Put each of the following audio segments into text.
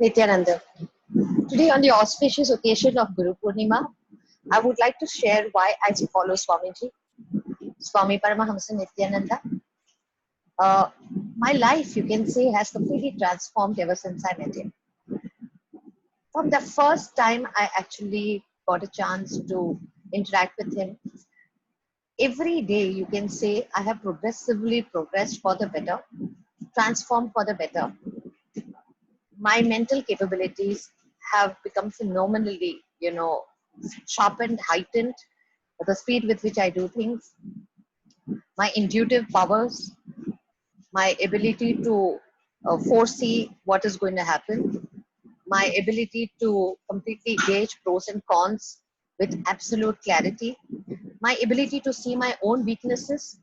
Nithyananda. Today, on the auspicious occasion of Guru Purnima, I would like to share why I follow Swamiji, Swami Paramahamsa Nithyananda. Uh, my life, you can say, has completely transformed ever since I met him. From the first time I actually got a chance to interact with him, every day, you can say, I have progressively progressed for the better, transformed for the better. My mental capabilities have become phenomenally, sharpened, heightened. The speed with which I do things, my intuitive powers, my ability to foresee what is going to happen, my ability to completely gauge pros and cons with absolute clarity, my ability to see my own weaknesses,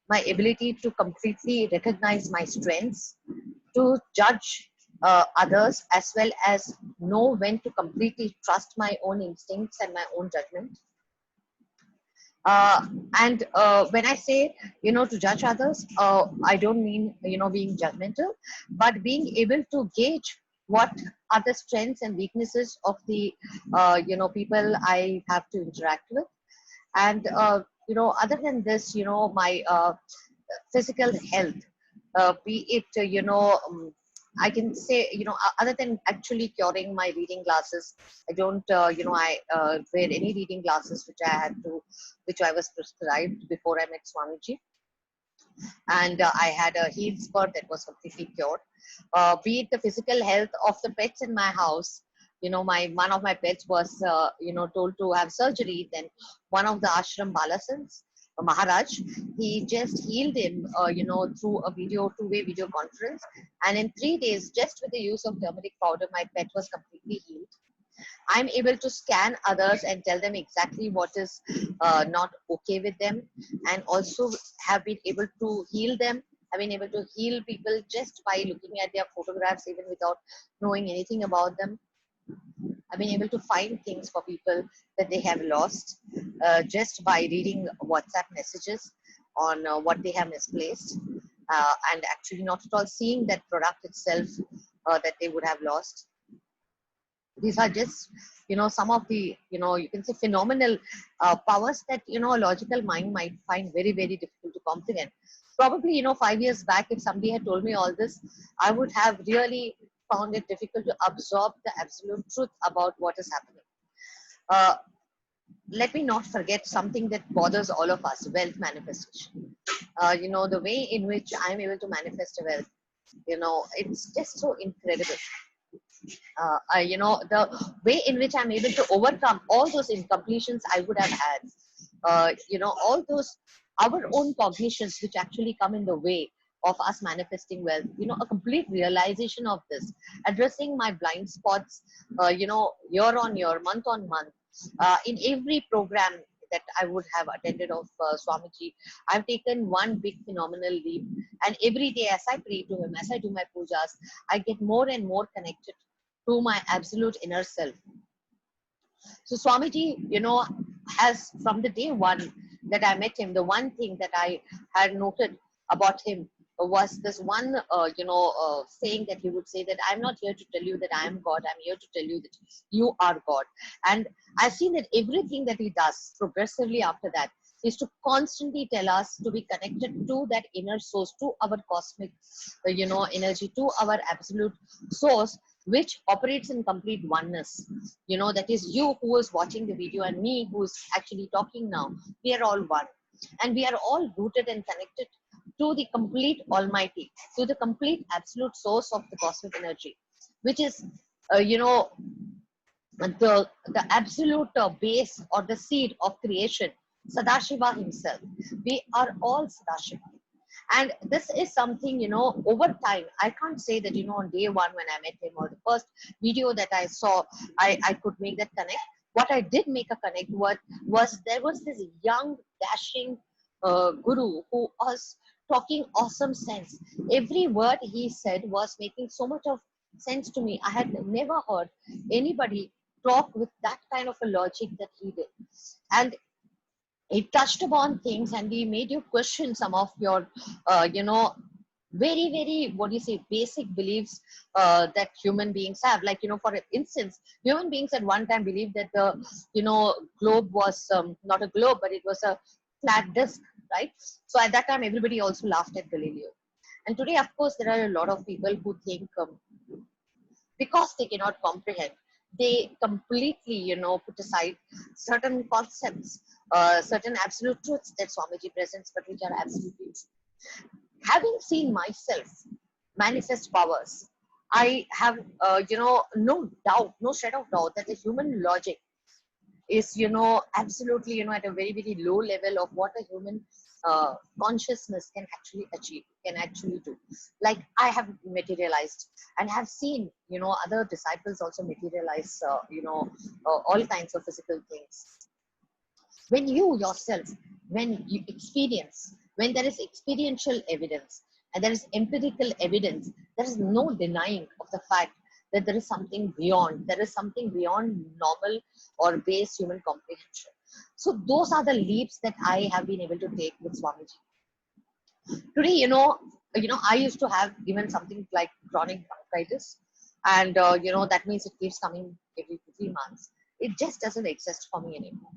my ability to completely recognize my strengths, to judge others, as well as know when to completely trust my own instincts and my own judgment. uh, and when I say, to judge others, I don't mean, being judgmental, but being able to gauge what are the strengths and weaknesses of the people I have to interact with. And other than this, my physical health, be it, I can say, other than actually curing my reading glasses, I don't, wear any reading glasses which I was prescribed before I met Swamiji. And I had a heel spurt that was completely cured. Be it the physical health of the pets in my house, my one of my pets was, told to have surgery. Then one of the ashram balasans, Maharaj, he just healed him, through a two-way video conference, and in 3 days, just with the use of turmeric powder, my pet was completely healed. I'm able to scan others and tell them exactly what is not okay with them, and also have been able to heal them. I've been able to heal people just by looking at their photographs, even without knowing anything about them. I've been able to find things for people that they have lost just by reading WhatsApp messages on what they have misplaced, and actually not at all seeing that product itself that they would have lost. These are just, some of the, you can say, phenomenal powers that, a logical mind might find very, very difficult to comprehend. Probably, 5 years back, if somebody had told me all this, I would have really found it difficult to absorb the absolute truth about what is happening. uh, Let me not forget something that bothers all of us: wealth manifestation. The way in which I'm able to manifest a wealth, it's just so incredible. The way in which I'm able to overcome all those incompletions I would have had, all those our own cognitions which actually come in the way of us manifesting wealth, a complete realization of this, addressing my blind spots, year on year, month on month, in every program that I would have attended of Swamiji, I've taken one big phenomenal leap. And every day as I pray to him, as I do my pujas, I get more and more connected to my absolute inner self. So Swamiji, has, from the day one that I met him, the one thing that I had noted about him was this one, saying that he would say that I'm not here to tell you that I am God. I'm here to tell you that you are God. And I've seen that everything that he does progressively after that is to constantly tell us to be connected to that inner source, to our cosmic, energy, to our absolute source, which operates in complete oneness. That is you who is watching the video and me who is actually talking now. We are all one. And we are all rooted and connected to the complete Almighty, to the complete absolute source of the cosmic energy, which is, the absolute base or the seed of creation, Sadashiva himself. We are all Sadashiva. And this is something, over time, I can't say that, on day one when I met him or the first video that I saw, I could make that connect. What I did make a connect was there was this young, dashing guru who was talking awesome sense. Every word he said was making so much of sense to me. I had never heard anybody talk with that kind of a logic that he did. And he touched upon things and he made you question some of your, very, what do you say, basic beliefs that human beings have. Like, for instance, human beings at one time believed that the, globe was not a globe, but it was a flat disk, right? So at that time, everybody also laughed at Galileo. And today, of course, there are a lot of people who think, because they cannot comprehend, they completely, put aside certain concepts, certain absolute truths that Swamiji presents, but which are absolutely true. Having seen myself manifest powers, I have, no doubt, no shred of doubt that the human logic is, absolutely, at a very low level of what a human consciousness can actually achieve, can actually do. Like I have materialized and have seen, other disciples also materialize, all kinds of physical things. When you yourself, when you experience, when there is experiential evidence and there is empirical evidence, there is no denying of the fact that there is something beyond, there is something beyond normal or base human comprehension. So those are the leaps that I have been able to take with Swamiji. Today, I used to have even something like chronic bronchitis, and that means it keeps coming every 2 3 months. It just doesn't exist for me anymore.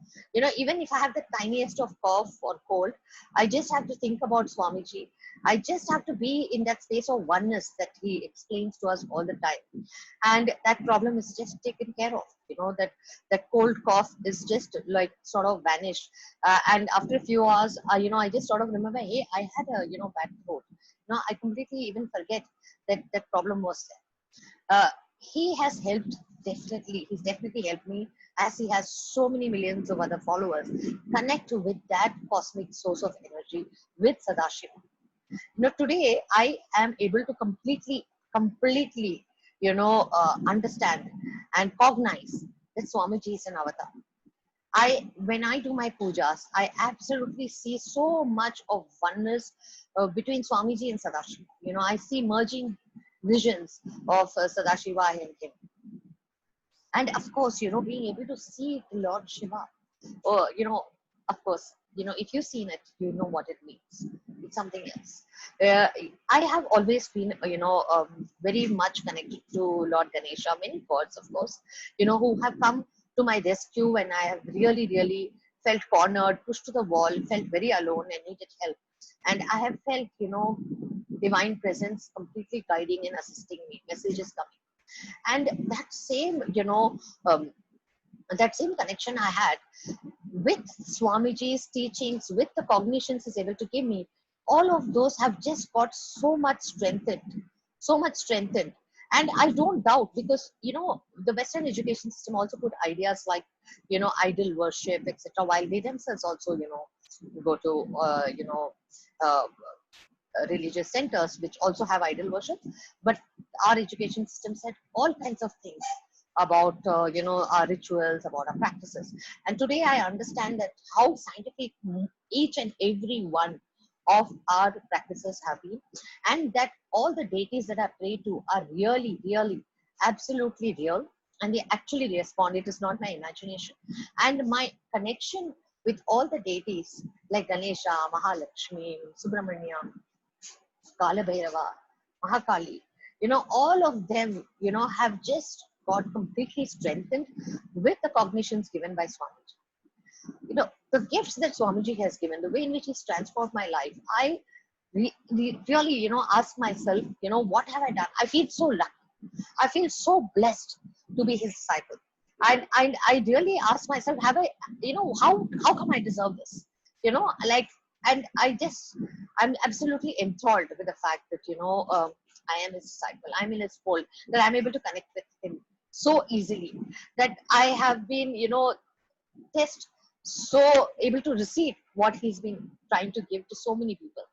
Even if I have the tiniest of cough or cold, I just have to think about Swamiji. I just have to be in that space of oneness that he explains to us all the time, and that problem is just taken care of. That cold cough is just like sort of vanished, and after a few hours, I just sort of remember, hey, I had a, bad throat. I completely even forget that that problem was there. He has helped, definitely, he's definitely helped me, as he has so many millions of other followers, connect with that cosmic source of energy, with Sadashiva. Today I am able to completely, understand and cognize that Swamiji is an avatar. When I do my pujas, I absolutely see so much of oneness between Swamiji and Sadashiva. I see merging visions of Sadashiva and him. And of course, being able to see the Lord Shiva, or, of course, if you've seen it, you know what it means. It's something else. Uh, I have always been, very much connected to Lord Ganesha, many gods, of course, who have come to my rescue when I have really felt cornered, pushed to the wall, felt very alone and needed help. And I have felt, divine presence completely guiding and assisting me, messages coming. And um, that same connection I had with Swamiji's teachings, with the cognitions he's able to give me, all of those have just got so much strengthened, so much strengthened. And I don't doubt, because the Western education system also put ideas like, idol worship, etc., while they themselves also, go to uh, religious centers which also have idol worship. But our education system said all kinds of things about, our rituals, about our practices. And today I understand that how scientific each and every one of our practices have been, and that all the deities that I pray to are really absolutely real, and they actually respond. It is not my imagination. And my connection with all the deities like Ganesha, Mahalakshmi, Subramanya, Kala Bhairava, Mahakali, all of them, have just got completely strengthened with the cognitions given by Swamiji. The gifts that Swamiji has given, the way in which he's transformed my life, I really, ask myself, what have I done? I feel so lucky. I feel so blessed to be his disciple. I really ask myself, have I, how come I deserve this? Like, and I'm absolutely enthralled with the fact that, I am his disciple, I'm in his fold, that I'm able to connect with him so easily, that I have been, test so able to receive what he's been trying to give to so many people.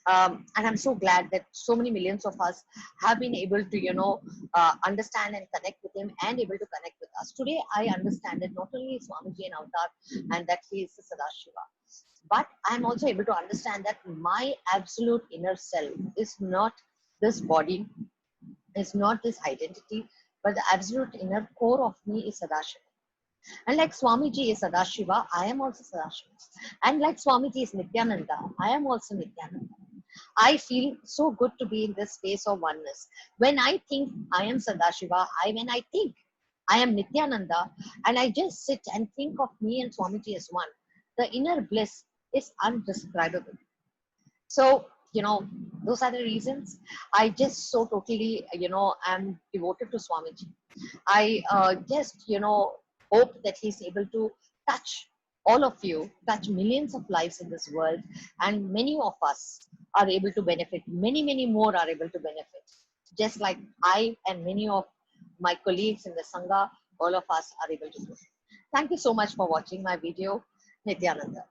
And I'm so glad that so many millions of us have been able to, understand and connect with him, and able to connect with us. Today, I understand that not only is Swamiji an avatar and that he is the Sadashiva, but I'm also able to understand that my absolute inner self is not this body, is not this identity, but the absolute inner core of me is Sadashiva. And like Swamiji is Sadashiva, I am also Sadashiva. And like Swamiji is Nithyananda, I am also Nithyananda. I feel so good to be in this space of oneness. When I think I am Sadashiva, when I think I am Nithyananda, and I just sit and think of me and Swamiji as one, the inner bliss is undescribable. So, those are the reasons I just so totally, am devoted to Swamiji. I just, hope that he's able to touch all of you, touch millions of lives in this world, and many of us are able to benefit. Many, many more are able to benefit. Just like I and many of my colleagues in the Sangha, all of us are able to do. Thank you so much for watching my video, Nithyananda.